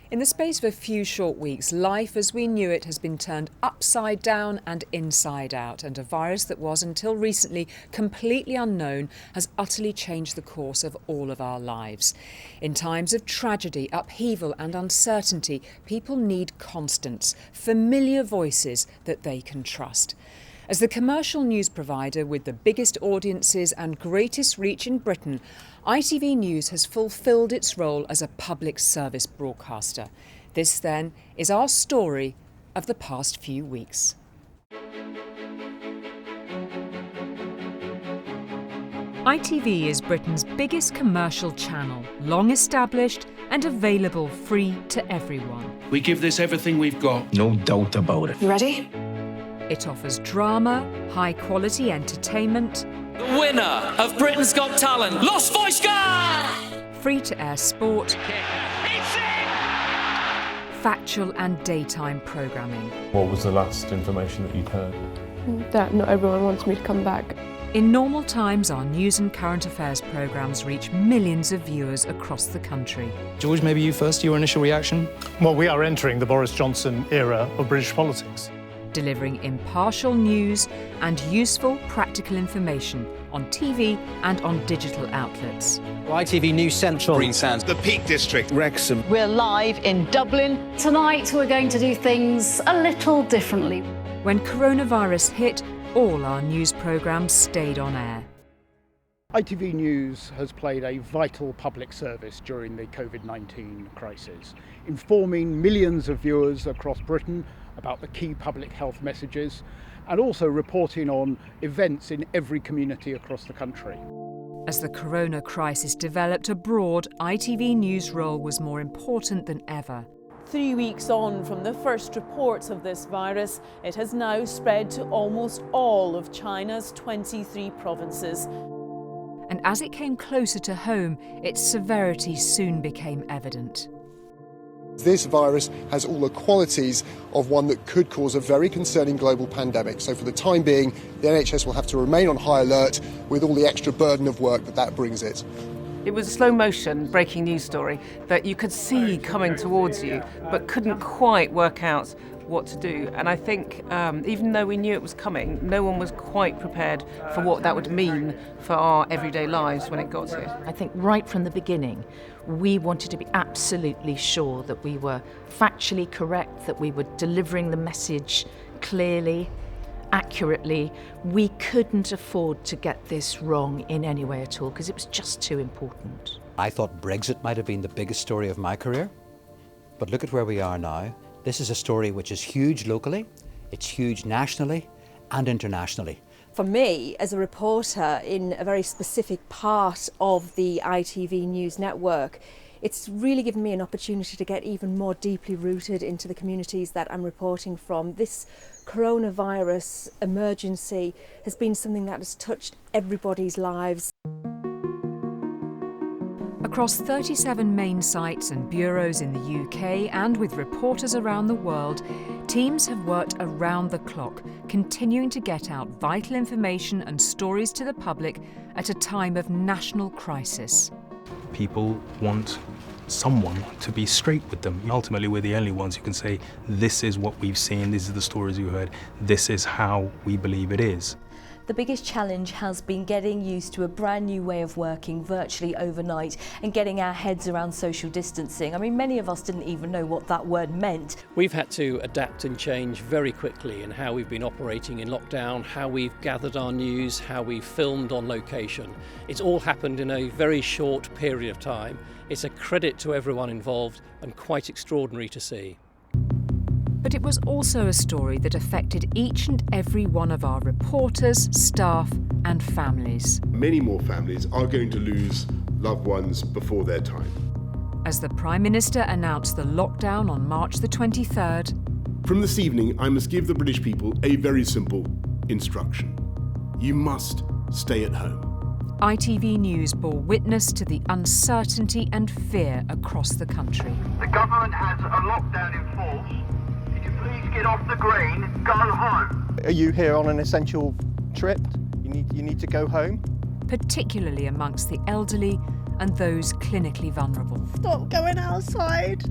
In the space of a few short weeks, life as we knew it has been turned upside down and inside out, and a virus that was, until recently, completely unknown has utterly changed the course of all of our lives. In times of tragedy, upheaval and uncertainty, people need constants, familiar voices that they can trust. As the commercial news provider with the biggest audiences and greatest reach in Britain, ITV News has fulfilled its role as a public service broadcaster. This, then, is our story of the past few weeks. ITV is Britain's biggest commercial channel, long established and available free to everyone. We give this everything we've got. No doubt about it. You ready? It offers drama, high-quality entertainment, The winner of Britain's Got Talent, Lost Voice Guy! free-to-air sport, factual and daytime programming. What was the last information that you'd heard? That not everyone wants me to come back. In normal times, our news and current affairs programmes reach millions of viewers across the country. George, maybe you first, your initial reaction? Well, we are entering the Boris Johnson era of British politics. Delivering impartial news and useful, practical information on TV and on digital outlets. ITV News Central. Green Sands. The Peak District. Wrexham. We're live in Dublin. Tonight we're going to do things a little differently. When coronavirus hit, all our news programmes stayed on air. ITV News has played a vital public service during the COVID-19 crisis, informing millions of viewers across Britain about the key public health messages and also reporting on events in every community across the country. As the corona crisis developed abroad, ITV News' role was more important than ever. 3 weeks on from the first reports of this virus, it has now spread to almost all of China's 23 provinces. And as it came closer to home, its severity soon became evident. This virus has all the qualities of one that could cause a very concerning global pandemic. So for the time being, the NHS will have to remain on high alert with all the extra burden of work that brings it. It was a slow motion breaking news story that you could see coming towards you, but couldn't quite work out what to do. And I think even though we knew it was coming, no one was quite prepared for what that would mean for our everyday lives when it got here. I think right from the beginning, we wanted to be absolutely sure that we were factually correct, that we were delivering the message clearly, accurately. We couldn't afford to get this wrong in any way at all because it was just too important. I thought Brexit might have been the biggest story of my career, but look at where we are now. This is a story which is huge locally, it's huge nationally and internationally. For me, as a reporter in a very specific part of the ITV News network, it's really given me an opportunity to get even more deeply rooted into the communities that I'm reporting from. This coronavirus emergency has been something that has touched everybody's lives. Across 37 main sites and bureaus in the UK and with reporters around the world, teams have worked around the clock, continuing to get out vital information and stories to the public at a time of national crisis. People want someone to be straight with them. Ultimately, we're the only ones who can say, this is what we've seen, these are the stories we've heard, this is how we believe it is. The biggest challenge has been getting used to a brand new way of working virtually overnight and getting our heads around social distancing. I mean, many of us didn't even know what that word meant. We've had to adapt and change very quickly in how we've been operating in lockdown, how we've gathered our news, how we've filmed on location. It's all happened in a very short period of time. It's a credit to everyone involved and quite extraordinary to see. But it was also a story that affected each and every one of our reporters, staff and families. Many more families are going to lose loved ones before their time. As the Prime Minister announced the lockdown on March the 23rd. From this evening, I must give the British people a very simple instruction. You must stay at home. ITV News bore witness to the uncertainty and fear across the country. The government has a lockdown in force. Please get off the green, go home. Are you here on an essential trip? You need to go home? Particularly amongst the elderly and those clinically vulnerable. Stop going outside.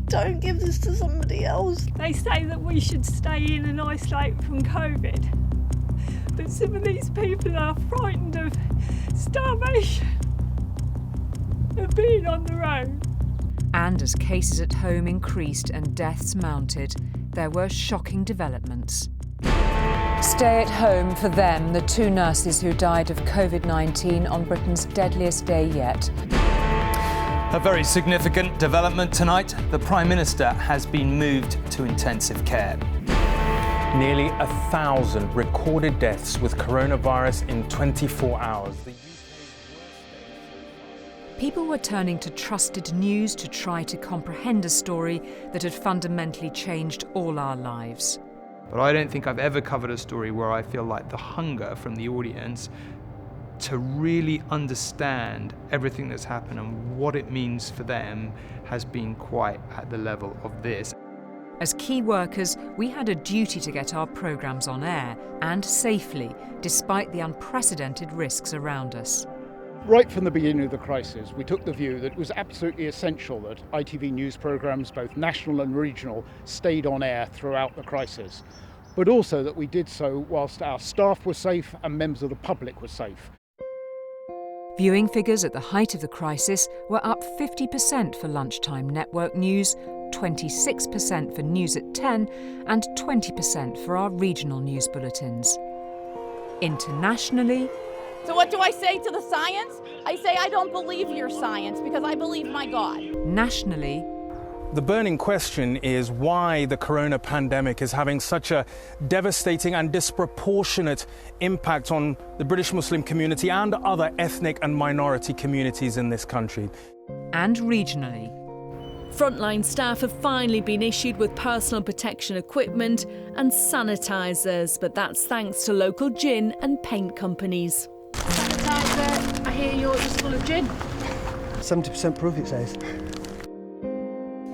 Don't give this to somebody else. They say that we should stay in and isolate from COVID. But some of these people are frightened of starvation, of being on their own. And as cases at home increased and deaths mounted, there were shocking developments. Stay at home for them, the 2 nurses who died of COVID-19 on Britain's deadliest day yet. A very significant development tonight. The Prime Minister has been moved to intensive care. Nearly 1,000 recorded deaths with coronavirus in 24 hours. People were turning to trusted news to try to comprehend a story that had fundamentally changed all our lives. But I don't think I've ever covered a story where I feel like the hunger from the audience to really understand everything that's happened and what it means for them has been quite at the level of this. As key workers, we had a duty to get our programmes on air, and safely, despite the unprecedented risks around us. Right from the beginning of the crisis, we took the view that it was absolutely essential that ITV news programmes, both national and regional, stayed on air throughout the crisis, but also that we did so whilst our staff were safe and members of the public were safe. Viewing figures at the height of the crisis were up 50% for lunchtime network news, 26% for News at 10 and 20% for our regional news bulletins. Internationally, So what do I say to the science? I say I don't believe your science because I believe my God. nationally, The burning question is why the corona pandemic is having such a devastating and disproportionate impact on the British Muslim community and other ethnic and minority communities in this country. and regionally. Frontline staff have finally been issued with personal protection equipment and sanitisers, but that's thanks to local gin and paint companies. Sanitizer, I hear yours is full of gin. 70% proof, it says.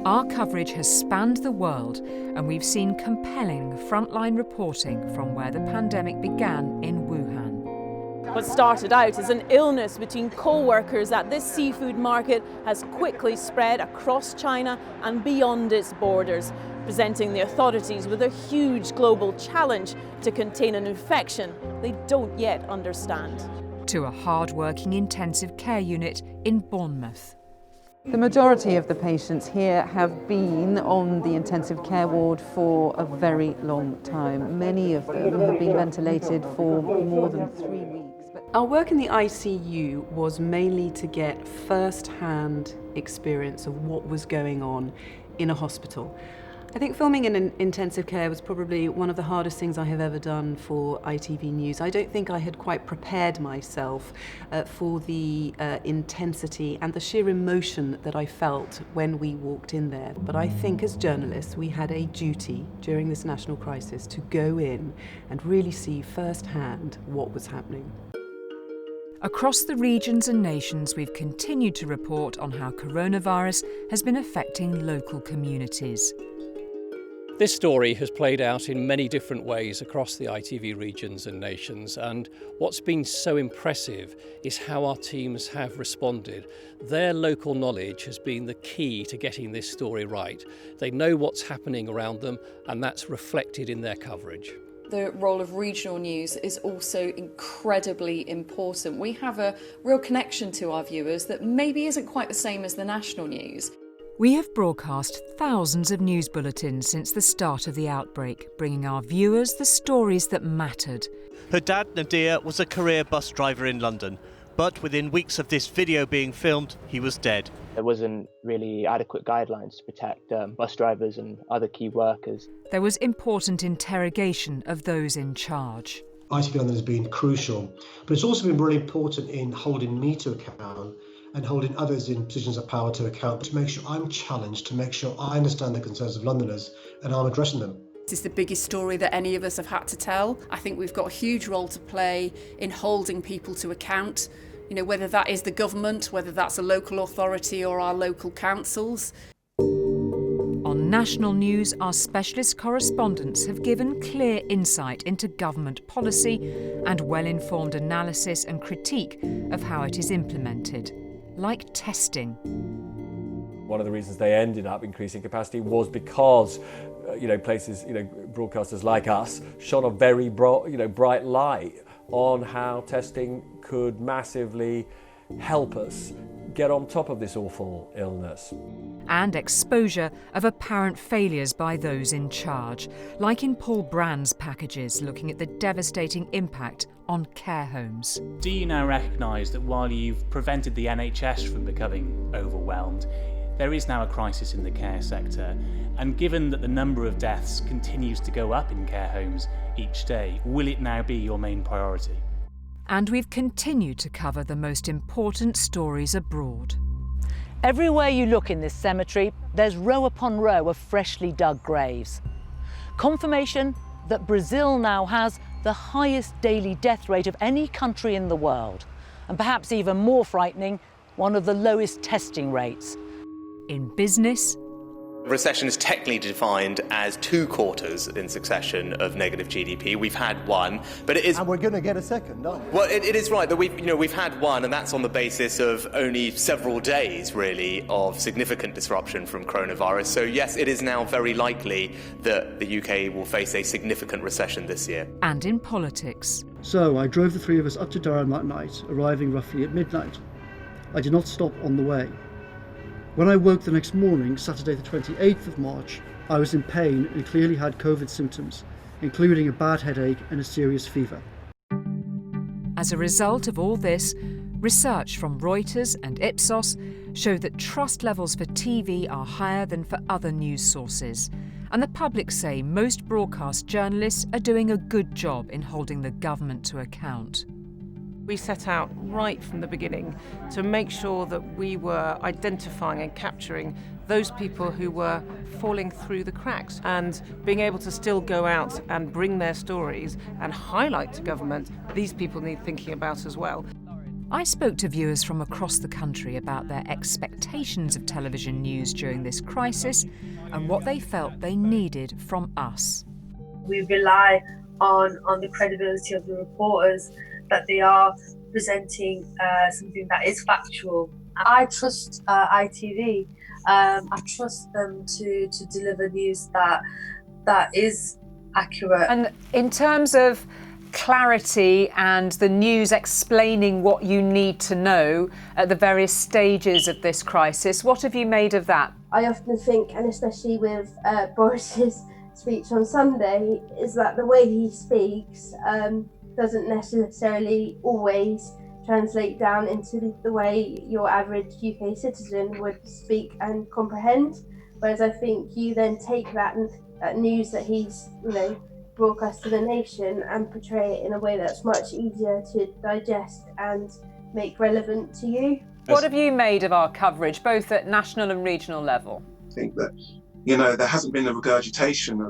Our coverage has spanned the world, and we've seen compelling frontline reporting from where the pandemic began in Wuhan. What started out as an illness between co-workers at this seafood market has quickly spread across China and beyond its borders, presenting the authorities with a huge global challenge to contain an infection they don't yet understand. To a hard-working intensive care unit in Bournemouth. The majority of the patients here have been on the intensive care ward for a very long time. Many of them have been ventilated for more than 3 weeks. Our work in the ICU was mainly to get first-hand experience of what was going on in a hospital. I think filming in an intensive care was probably one of the hardest things I have ever done for ITV News. I don't think I had quite prepared myself for the intensity and the sheer emotion that I felt when we walked in there. But I think as journalists we had a duty during this national crisis to go in and really see firsthand what was happening. Across the regions and nations, we've continued to report on how coronavirus has been affecting local communities. This story has played out in many different ways across the ITV regions and nations, and what's been so impressive is how our teams have responded. Their local knowledge has been the key to getting this story right. They know what's happening around them, and that's reflected in their coverage. The role of regional news is also incredibly important. We have a real connection to our viewers that maybe isn't quite the same as the national news. We have broadcast thousands of news bulletins since the start of the outbreak, bringing our viewers the stories that mattered. Her dad, Nadir, was a career bus driver in London, but within weeks of this video being filmed, he was dead. There wasn't really adequate guidelines to protect bus drivers and other key workers. There was important interrogation of those in charge. ITV London has been crucial, but it's also been really important in holding me to account and holding others in positions of power to account, to make sure I'm challenged, to make sure I understand the concerns of Londoners and I'm addressing them. This is the biggest story that any of us have had to tell. I think we've got a huge role to play in holding people to account, you know, whether that is the government, whether that's a local authority or our local councils. On National News, our specialist correspondents have given clear insight into government policy and well-informed analysis and critique of how it is implemented, like testing. One of the reasons they ended up increasing capacity was because places, broadcasters like us shone a very bright light on how testing could massively help us get on top of this awful illness. And exposure of apparent failures by those in charge, like in Paul Brand's packages looking at the devastating impact on care homes. Do you now recognise that while you've prevented the NHS from becoming overwhelmed, there is now a crisis in the care sector? And given that the number of deaths continues to go up in care homes each day, will it now be your main priority? And we've continued to cover the most important stories abroad. Everywhere you look in this cemetery, there's row upon row of freshly dug graves. Confirmation that Brazil now has the highest daily death rate of any country in the world. And perhaps even more frightening, one of the lowest testing rates. In business, recession is technically defined as 2 quarters in succession of negative GDP. We've had one, but it is... And we're going to get a second, aren't we? Well, it is right that we've had one, and that's on the basis of only several days, really, of significant disruption from coronavirus. So, yes, it is now very likely that the UK will face a significant recession this year. And in politics. So I drove the 3 of us up to Durham that night, arriving roughly at midnight. I did not stop on the way. When I woke the next morning, Saturday the 28th of March, I was in pain and clearly had COVID symptoms, including a bad headache and a serious fever. As a result of all this, research from Reuters and Ipsos showed that trust levels for TV are higher than for other news sources, and the public say most broadcast journalists are doing a good job in holding the government to account. We set out right from the beginning to make sure that we were identifying and capturing those people who were falling through the cracks and being able to still go out and bring their stories and highlight to government these people need thinking about as well. I spoke to viewers from across the country about their expectations of television news during this crisis and what they felt they needed from us. We rely on the credibility of the reporters, that they are presenting something that is factual. I trust ITV. I trust them to deliver news that is accurate. And in terms of clarity and the news explaining what you need to know at the various stages of this crisis, what have you made of that? I often think, and especially with Boris's speech on Sunday, is that the way he speaks doesn't necessarily always translate down into the way your average UK citizen would speak and comprehend. Whereas I think you then take that news that he's broadcast to the nation and portray it in a way that's much easier to digest and make relevant to you. What have you made of our coverage, both at national and regional level? I think that, there hasn't been a regurgitation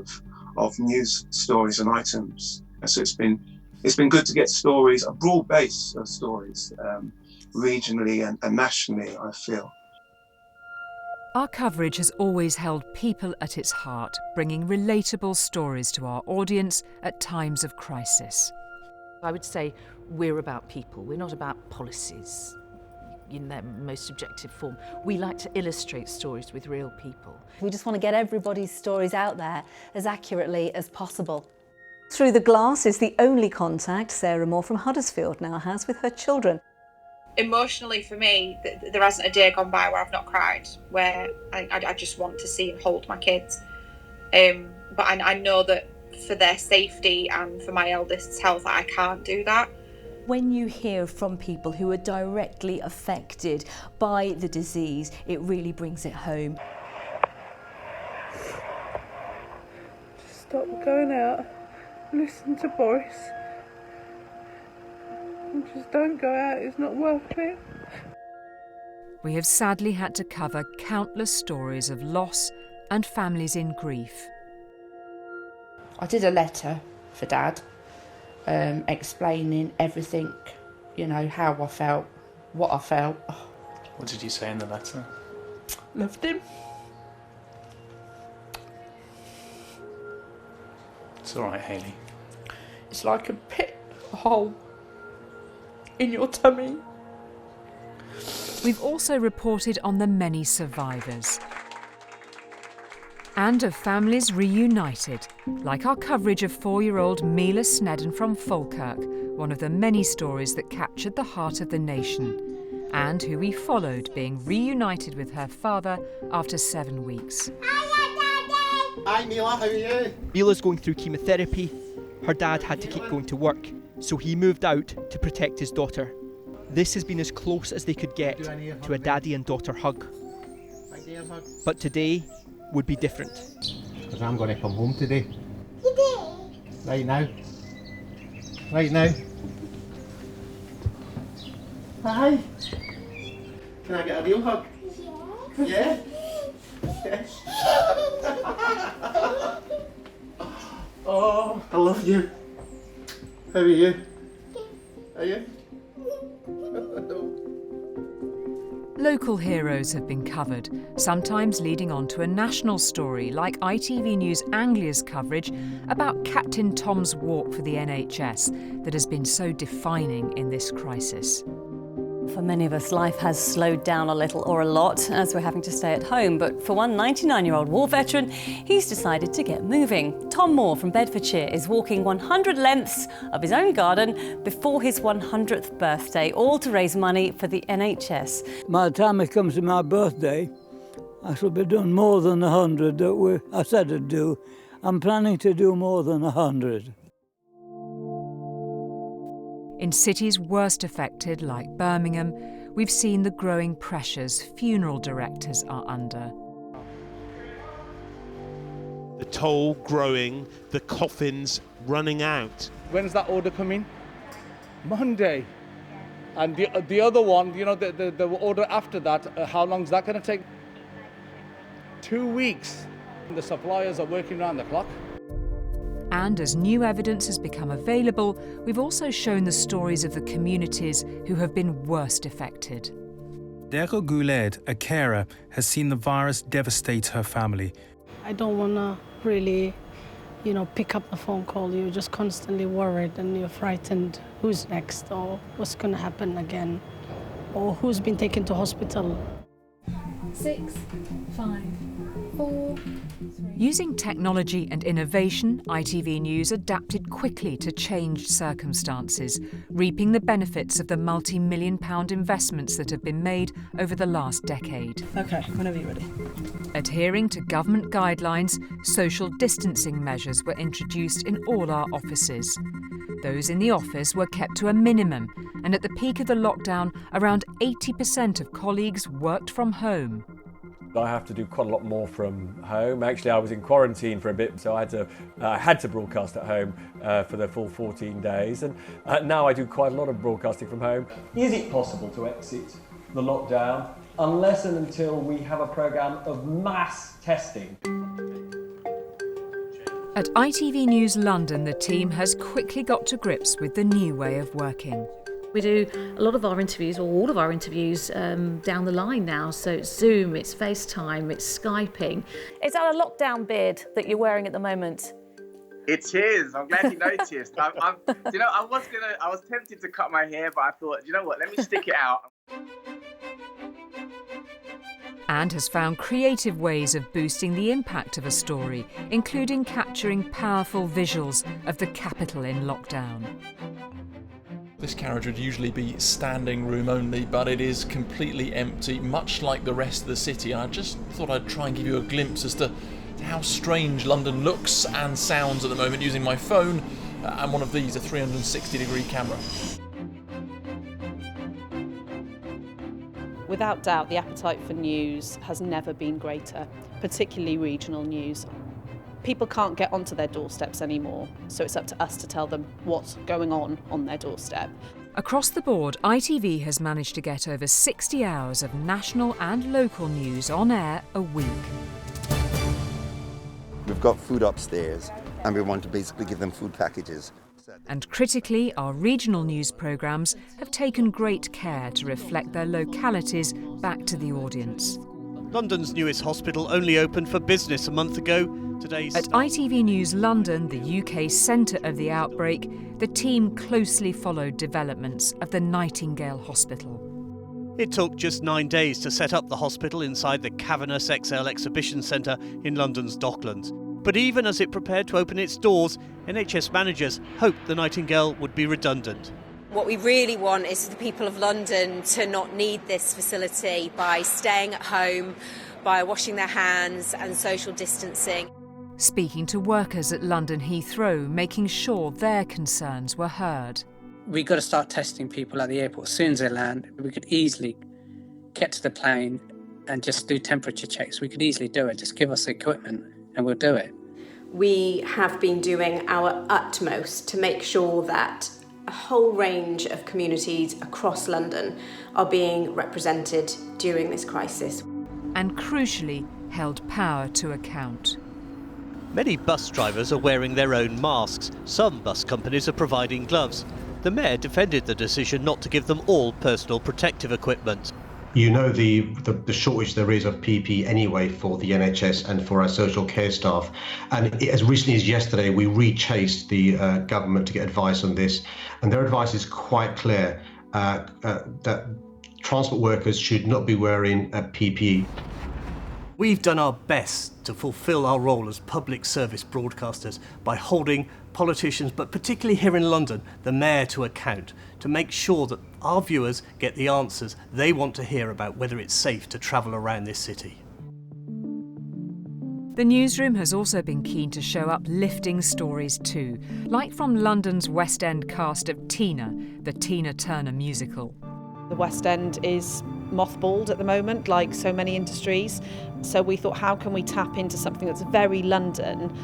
of news stories and items. So it's been good to get stories, a broad base of stories, regionally and nationally, I feel. Our coverage has always held people at its heart, bringing relatable stories to our audience at times of crisis. I would say we're about people, we're not about policies in their most subjective form. We like to illustrate stories with real people. We just want to get everybody's stories out there as accurately as possible. Through the Glass is the only contact Sarah Moore from Huddersfield now has with her children. Emotionally for me, there hasn't a day gone by where I've not cried, where I just want to see and hold my kids. But I know that for their safety and for my eldest's health, I can't do that. When you hear from people who are directly affected by the disease, it really brings it home. Stop going out. Listen to Boris. And just don't go out, it's not worth it. We have sadly had to cover countless stories of loss and families in grief. I did a letter for Dad, explaining everything, how I felt, what I felt. What did you say in the letter? Loved him. It's all right, Hayley. It's like a pit, a hole in your tummy. We've also reported on the many survivors and of families reunited, like our coverage of 4-year-old Mila Snedden from Falkirk, one of the many stories that captured the heart of the nation, and who we followed being reunited with her father after 7 weeks. Hi Mila, how are you? Mila's going through chemotherapy. Her dad had to keep going to work, so he moved out to protect his daughter. This has been as close as they could get to a daddy and daughter hug. But today would be different. Because I'm going to come home today. Right now. Right now. Hi. Can I get a real hug? Yeah? Yes. Oh, I love you. How are you? Are you? Local heroes have been covered, sometimes leading on to a national story like ITV News Anglia's coverage about Captain Tom's walk for the NHS that has been so defining in this crisis. For many of us, life has slowed down a little or a lot as we're having to stay at home. But for one 99-year-old war veteran, he's decided to get moving. Tom Moore from Bedfordshire is walking 100 lengths of his own garden before his 100th birthday, all to raise money for the NHS. By the time it comes to my birthday, I shall be done more than 100 that I said I'd do. I'm planning to do more than 100. In cities worst affected, like Birmingham, we've seen the growing pressures funeral directors are under. The toll growing, the coffins running out. When's that order coming? Monday. And the other one, you know, the order after that, how long is that going to take? 2 weeks. The suppliers are working around the clock. And as new evidence has become available, we've also shown the stories of the communities who have been worst affected. Dero Gouled, a carer, has seen the virus devastate her family. I don't want to really, pick up the phone call. You're just constantly worried and you're frightened. Who's next, or what's going to happen again, or who's been taken to hospital. 6, 5, 4... Using technology and innovation, ITV News adapted quickly to changed circumstances, reaping the benefits of the multi-million-pound investments that have been made over the last decade. OK, whenever you're ready. Adhering to government guidelines, social distancing measures were introduced in all our offices. Those in the office were kept to a minimum, and at the peak of the lockdown, around 80% of colleagues worked from home. I have to do quite a lot more from home. Actually, I was in quarantine for a bit, so I had to broadcast at home for the full 14 days. And now I do quite a lot of broadcasting from home. Is it possible to exit the lockdown unless and until we have a programme of mass testing? At ITV News London, the team has quickly got to grips with the new way of working. We do a lot of our interviews, or all of our interviews, down the line now. So it's Zoom, it's FaceTime, it's Skyping. Is that a lockdown beard that you're wearing at the moment? It is. I'm glad you noticed. I was tempted to cut my hair, but I thought, you know what? Let me stick it out. And has found creative ways of boosting the impact of a story, including capturing powerful visuals of the capital in lockdown. This carriage would usually be standing room only, but it is completely empty, much like the rest of the city. And I just thought I'd try and give you a glimpse as to how strange London looks and sounds at the moment using my phone and one of these, a 360-degree camera. Without doubt, the appetite for news has never been greater, particularly regional news. People can't get onto their doorsteps anymore, so it's up to us to tell them what's going on their doorstep. Across the board, ITV has managed to get over 60 hours of national and local news on air a week. We've got food upstairs, and we want to basically give them food packages. And critically, our regional news programmes have taken great care to reflect their localities back to the audience. London's newest hospital only opened for business a month ago. At ITV News London, the UK's centre of the outbreak, the team closely followed developments of the Nightingale Hospital. It took just 9 days to set up the hospital inside the cavernous XL Exhibition Centre in London's Docklands. But even as it prepared to open its doors, NHS managers hoped the Nightingale would be redundant. What we really want is for the people of London to not need this facility by staying at home, by washing their hands and social distancing. Speaking to workers at London Heathrow, making sure their concerns were heard. We've got to start testing people at the airport as soon as they land. We could easily get to the plane and just do temperature checks. We could easily do it. Just give us the equipment and we'll do it. We have been doing our utmost to make sure that a whole range of communities across London are being represented during this crisis. And crucially, held power to account. Many bus drivers are wearing their own masks. Some bus companies are providing gloves. The Mayor defended the decision not to give them all personal protective equipment. You know the shortage there is of PPE anyway for the NHS and for our social care staff. And as recently as yesterday, we rechased the government to get advice on this. And their advice is quite clear, that transport workers should not be wearing PPE. We've done our best to fulfil our role as public service broadcasters by holding politicians, but particularly here in London, the Mayor to account, to make sure that our viewers get the answers they want to hear about whether it's safe to travel around this city. The newsroom has also been keen to show uplifting stories too, like from London's West End cast of Tina, the Tina Turner musical. The West End is mothballed at the moment, like so many industries. So we thought, how can we tap into something that's very London,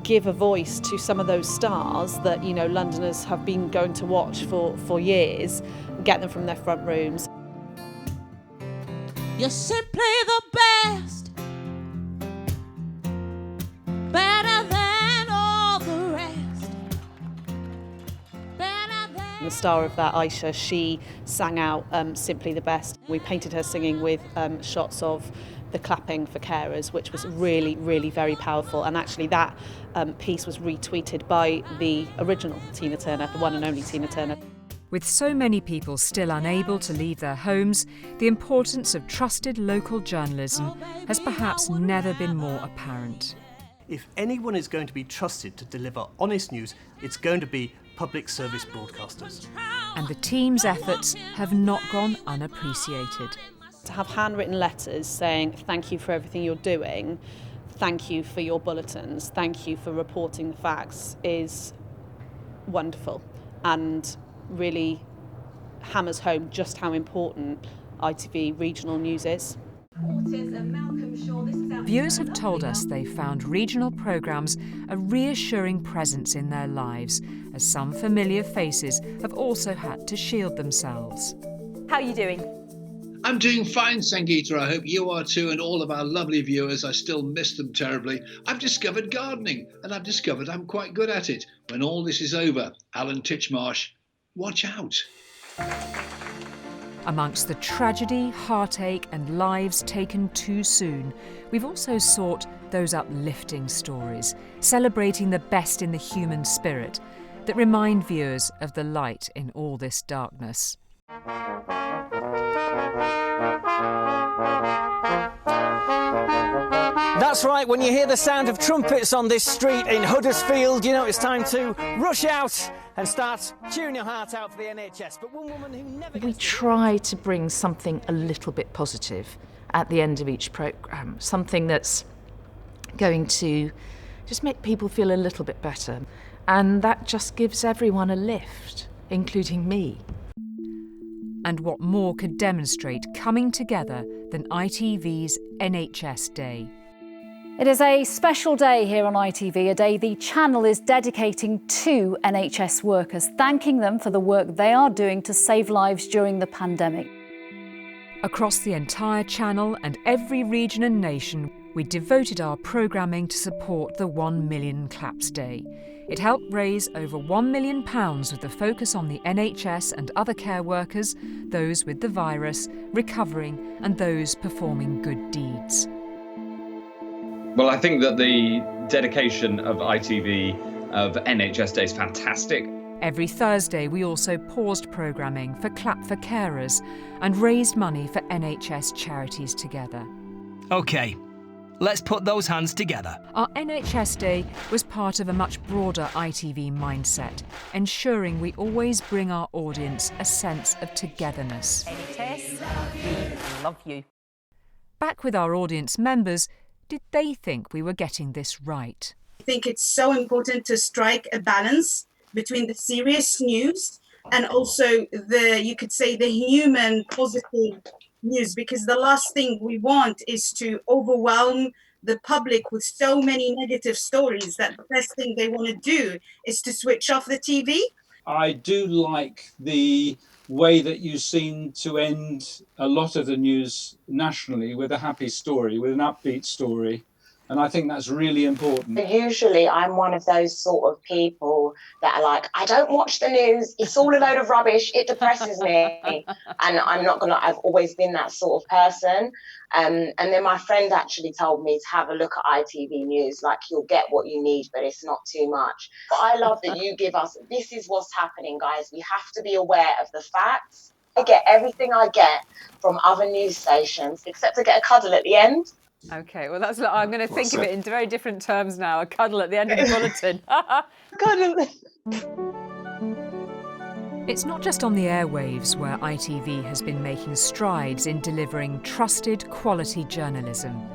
give a voice to some of those stars that, you know, Londoners have been going to watch for years, get them from their front rooms. You're simply the best, better than all the rest. The star of that, Aisha, she sang out Simply the Best. We painted her singing with shots of the clapping for carers, which was really, really very powerful. And actually that piece was retweeted by the original Tina Turner, the one and only Tina Turner. With so many people still unable to leave their homes, the importance of trusted local journalism has perhaps never been more apparent. If anyone is going to be trusted to deliver honest news, it's going to be public service broadcasters. And the team's efforts have not gone unappreciated. To have handwritten letters saying thank you for everything you're doing, thank you for your bulletins, thank you for reporting the facts is wonderful and really hammers home just how important ITV regional news is. Viewers have told us they found regional programmes a reassuring presence in their lives, as some familiar faces have also had to shield themselves. How are you doing? I'm doing fine, Sangeeta. I hope you are too, and all of our lovely viewers. I still miss them terribly. I've discovered gardening, and I've discovered I'm quite good at it. When all this is over, Alan Titchmarsh, watch out. Amongst the tragedy, heartache and lives taken too soon, we've also sought those uplifting stories, celebrating the best in the human spirit, that remind viewers of the light in all this darkness. That's right, when you hear the sound of trumpets on this street in Huddersfield, you know it's time to rush out and start cheering your heart out for the NHS. But one woman who never... We try to bring something a little bit positive at the end of each programme, something that's going to just make people feel a little bit better. And that just gives everyone a lift, including me. And what more could demonstrate coming together than ITV's NHS Day? It is a special day here on ITV, a day the channel is dedicating to NHS workers, thanking them for the work they are doing to save lives during the pandemic. Across the entire channel and every region and nation, We devoted our programming to support the 1 Million Claps Day. It helped raise over £1 million with a focus on the NHS and other care workers, those with the virus, recovering and those performing good deeds. Well, I think that the dedication of ITV of NHS Day is fantastic. Every Thursday we also paused programming for Clap for Carers and raised money for NHS charities together. OK, let's put those hands together. Our NHS Day was part of a much broader ITV mindset, ensuring we always bring our audience a sense of togetherness. NHS, we love you. Back with our audience members, did they think we were getting this right? I think it's so important to strike a balance between the serious news and also you could say the human positive news, because the last thing we want is to overwhelm the public with so many negative stories that the best thing they want to do is to switch off the TV. I do like the way that you seem to end a lot of the news nationally with a happy story, with an upbeat story. And I think that's really important. Usually I'm one of those sort of people that are like, I don't watch the news. It's all a load of rubbish. It depresses me. And I've always been that sort of person. And then my friend actually told me to have a look at ITV News. Like, you'll get what you need, but it's not too much. But I love that you give us, this is what's happening, guys. We have to be aware of the facts. I get everything I get from other news stations, except I get a cuddle at the end. OK, well, I'm going to think of it in very different terms now. A cuddle at the end of the bulletin. Cuddle. It's not just on the airwaves where ITV has been making strides in delivering trusted, quality journalism.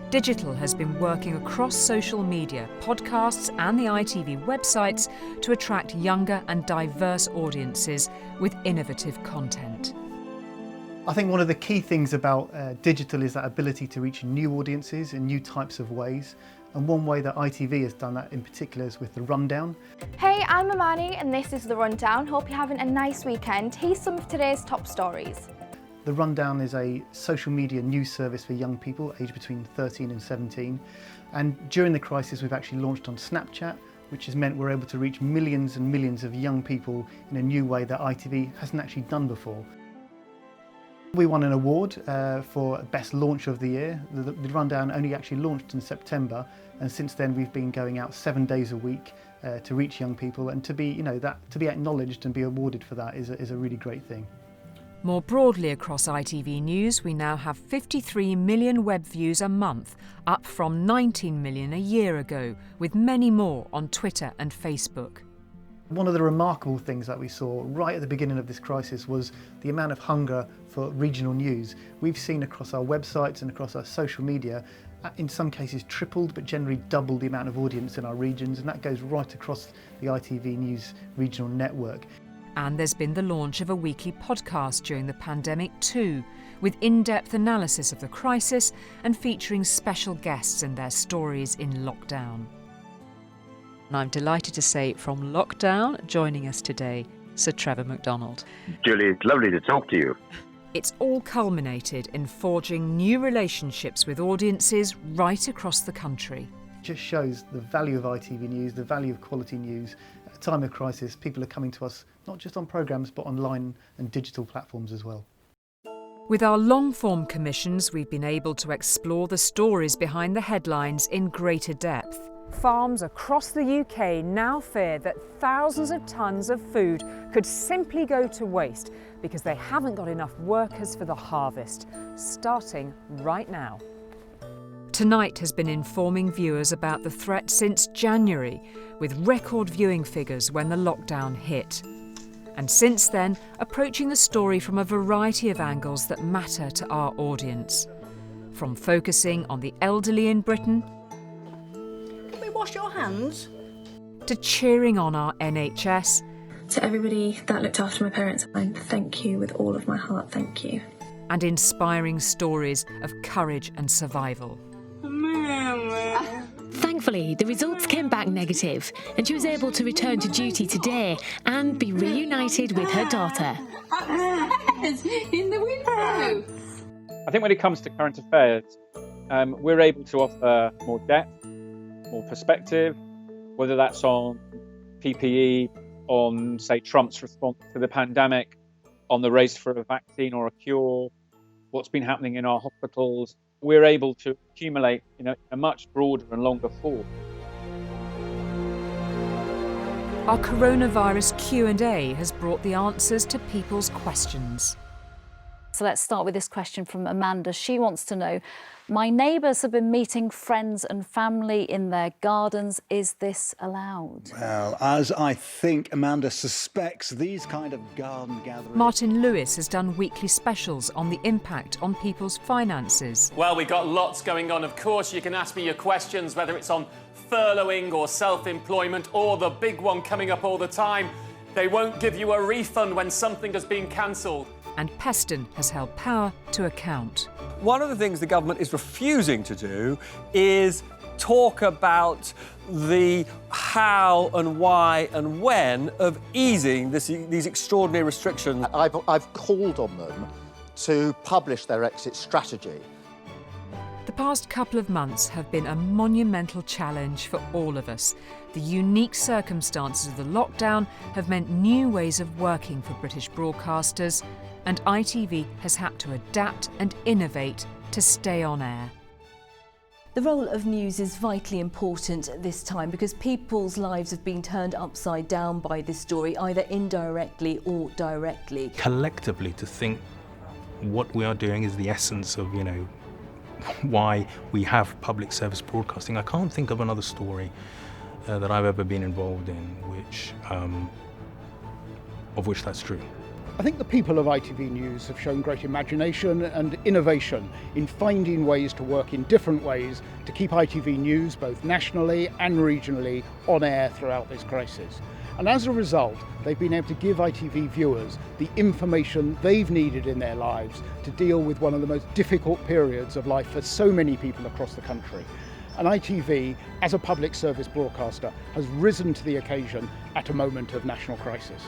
Digital has been working across social media, podcasts and the ITV websites to attract younger and diverse audiences with innovative content. I think one of the key things about digital is that ability to reach new audiences in new types of ways. And one way that ITV has done that in particular is with the Rundown. Hey, I'm Amani and this is The Rundown. Hope you're having a nice weekend. Here's some of today's top stories. The Rundown is a social media news service for young people aged between 13 and 17. And during the crisis, we've actually launched on Snapchat, which has meant we're able to reach millions and millions of young people in a new way that ITV hasn't actually done before. We won an award for Best Launch of the Year. The Rundown only actually launched in September, and since then we've been going out 7 days a week to reach young people, and to be acknowledged and be awarded for that is a really great thing. More broadly across ITV News, we now have 53 million web views a month, up from 19 million a year ago, with many more on Twitter and Facebook. One of the remarkable things that we saw right at the beginning of this crisis was the amount of hunger for regional news. We've seen across our websites and across our social media, in some cases tripled, but generally doubled the amount of audience in our regions, and that goes right across the ITV News regional network. And there's been the launch of a weekly podcast during the pandemic too, with in-depth analysis of the crisis and featuring special guests and their stories in lockdown. And I'm delighted to say from lockdown, joining us today, Sir Trevor McDonald. Julie, it's lovely to talk to you. It's all culminated in forging new relationships with audiences right across the country. It just shows the value of ITV News, the value of quality news. At a time of crisis, people are coming to us not just on programmes but online and digital platforms as well. With our long-form commissions, we've been able to explore the stories behind the headlines in greater depth. Farms across the UK now fear that thousands of tonnes of food could simply go to waste because they haven't got enough workers for the harvest, starting right now. Tonight has been informing viewers about the threat since January, with record viewing figures when the lockdown hit. And since then, approaching the story from a variety of angles that matter to our audience. From focusing on the elderly in Britain, wash your hands? To cheering on our NHS. To everybody that looked after my parents, I thank you with all of my heart, thank you. And inspiring stories of courage and survival. Thankfully, the results came back negative and she was able to return to duty today and be reunited with her daughter. In the window! I think when it comes to current affairs, we're able to offer more depth, more perspective, whether that's on PPE, on, say, Trump's response to the pandemic, on the race for a vaccine or a cure, what's been happening in our hospitals. We're able to accumulate, a much broader and longer form. Our coronavirus Q&A has brought the answers to people's questions. So let's start with this question from Amanda. She wants to know, my neighbours have been meeting friends and family in their gardens. Is this allowed? Well, as I think Amanda suspects, these kind of garden gatherings... Martin Lewis has done weekly specials on the impact on people's finances. Well, we've got lots going on, of course. You can ask me your questions, whether it's on furloughing or self-employment, or the big one coming up all the time. They won't give you a refund when something has been cancelled. And Peston has held power to account. One of the things the government is refusing to do is talk about the how and why and when of easing these extraordinary restrictions. I've called on them to publish their exit strategy. The past couple of months have been a monumental challenge for all of us. The unique circumstances of the lockdown have meant new ways of working for British broadcasters, and ITV has had to adapt and innovate to stay on air. The role of news is vitally important at this time because people's lives have been turned upside down by this story, either indirectly or directly. Collectively, to think what we are doing is the essence of, why we have public service broadcasting. I can't think of another story that I've ever been involved in of which that's true. I think the people of ITV News have shown great imagination and innovation in finding ways to work in different ways to keep ITV News both nationally and regionally on air throughout this crisis. And as a result, they've been able to give ITV viewers the information they've needed in their lives to deal with one of the most difficult periods of life for so many people across the country. And ITV, as a public service broadcaster, has risen to the occasion at a moment of national crisis.